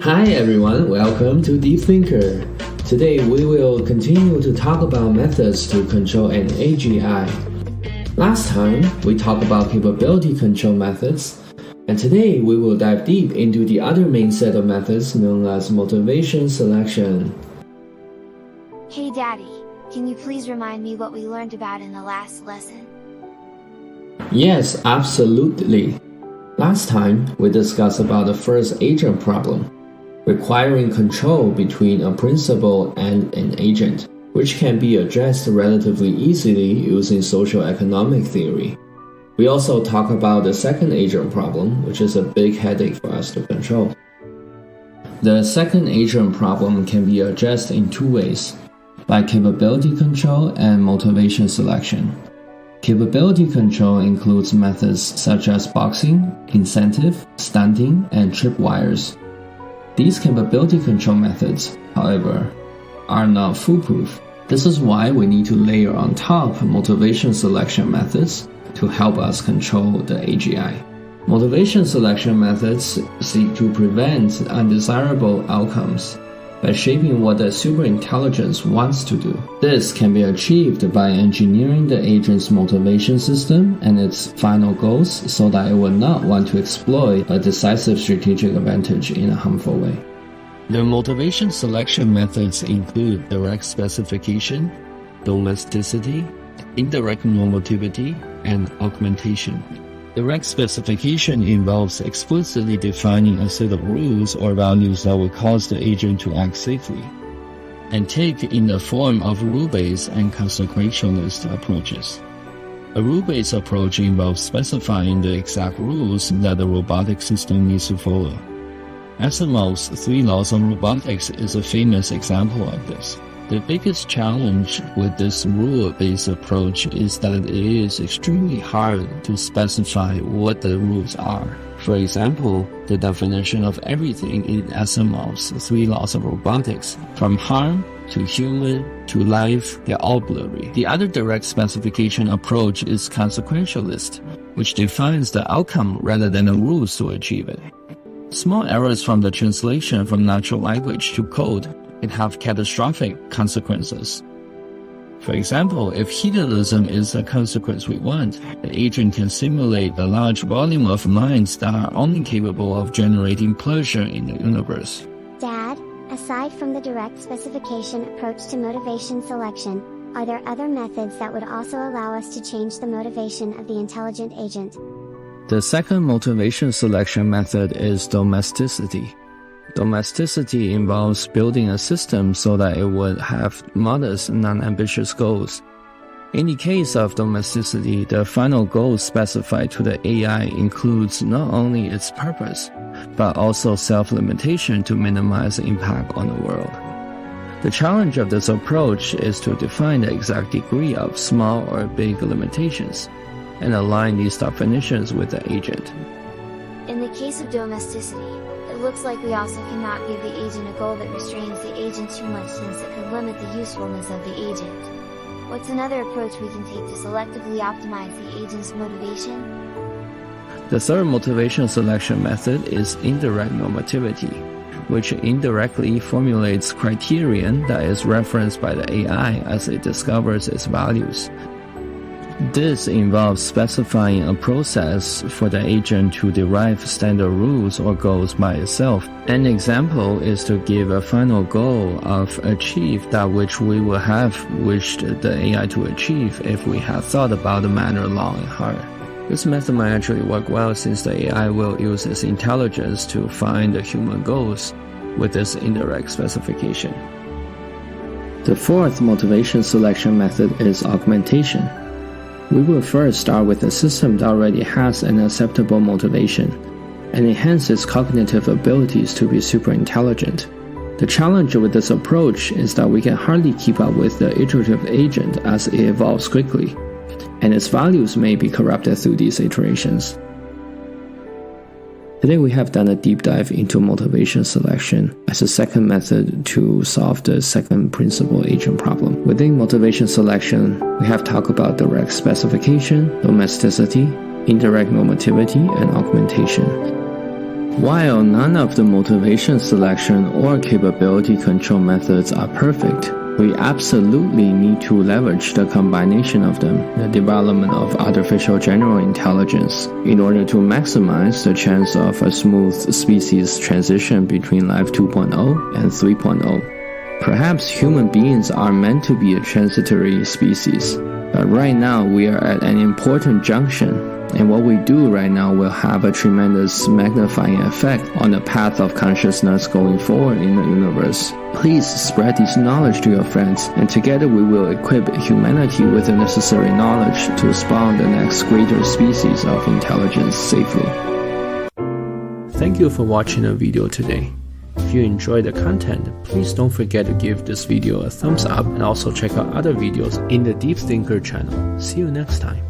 Hi everyone, welcome to Deep Thinker. Today we will continue to talk about methods to control an AGI. Last time we talked about capability control methods, and today we will dive deep into the other main set of methods known as motivation selection. Hey Daddy, can you please remind me what we learned about in the last lesson? Yes, absolutely. Last time we discussed about the first agent problem, requiring control between a principal and an agent, which can be addressed relatively easily using social economic theory. We also talk about the second agent problem, which is a big headache for us to control. The second agent problem can be addressed in two ways, by capability control and motivation selection. Capability control includes methods such as boxing, incentive, stunting, and tripwires. These capability control methods, however, are not foolproof. This is why we need to layer on top motivation selection methods to help us control the AGI. Motivation selection methods seek to prevent undesirable outcomes by shaping what the superintelligence wants to do. This can be achieved by engineering the agent's motivation system and its final goals so that it will not want to exploit a decisive strategic advantage in a harmful way. The motivation selection methods include direct specification, domesticity, indirect normativity, and augmentation. Direct specification involves explicitly defining a set of rules or values that will cause the agent to act safely, and take in the form of rule-based and consequentialist approaches. A rule-based approach involves specifying the exact rules that the robotic system needs to follow. Asimov's 3 laws of robotics is a famous example of this. The biggest challenge with this rule-based approach is that it is extremely hard to specify what the rules are. For example, the definition of everything in Asimov's 3 laws of robotics, from harm to human to life, they're all blurry. The other direct specification approach is consequentialist, which defines the outcome rather than the rules to achieve it. Small errors from the translation from natural language to code can have catastrophic consequences. For example, if hedonism is the consequence we want, the agent can simulate the large volume of minds that are only capable of generating pleasure in the universe. Dad, aside from the direct specification approach to motivation selection, are there other methods that would also allow us to change the motivation of the intelligent agent? The second motivation selection method is domesticity. Domesticity involves building a system so that it would have modest, non-ambitious goals. In the case of domesticity, the final goal specified to the AI includes not only its purpose, but also self-limitation to minimize the impact on the world. The challenge of this approach is to define the exact degree of small or big limitations, and align these definitions with the agent. In the case of domesticity, it looks like we also cannot give the agent a goal that restrains the agent too much, since it could limit the usefulness of the agent. What's another approach we can take to selectively optimize the agent's motivation? The third motivation selection method is indirect normativity, which indirectly formulates criterion that is referenced by the AI as it discovers its values. This involves specifying a process for the agent to derive standard rules or goals by itself. An example is to give a final goal of achieve that which we would have wished the AI to achieve if we had thought about the matter long and hard. This method might actually work well since the AI will use its intelligence to find the human goals with this indirect specification. The fourth motivation selection method is augmentation. We will first start with a system that already has an acceptable motivation, and enhance its cognitive abilities to be superintelligent. The challenge with this approach is that we can hardly keep up with the iterative agent as it evolves quickly, and its values may be corrupted through these iterations. Today we have done a deep dive into motivation selection as a second method to solve the second principal agent problem. Within motivation selection, we have talked about direct specification, domesticity, indirect normativity, and augmentation. While none of the motivation selection or capability control methods are perfect, we absolutely need to leverage the combination of them, the development of artificial general intelligence, in order to maximize the chance of a smooth species transition between Life 2.0 and 3.0. Perhaps human beings are meant to be a transitory species, but right now we are at an important junction, and what we do right now will have a tremendous magnifying effect on the path of consciousness going forward in the universe. Please spread this knowledge to your friends, and together we will equip humanity with the necessary knowledge to spawn the next greater species of intelligence safely. Thank you for watching the video today. If you enjoyed the content, please don't forget to give this video a thumbs up and also check out other videos in the Deep Thinker channel. See you next time.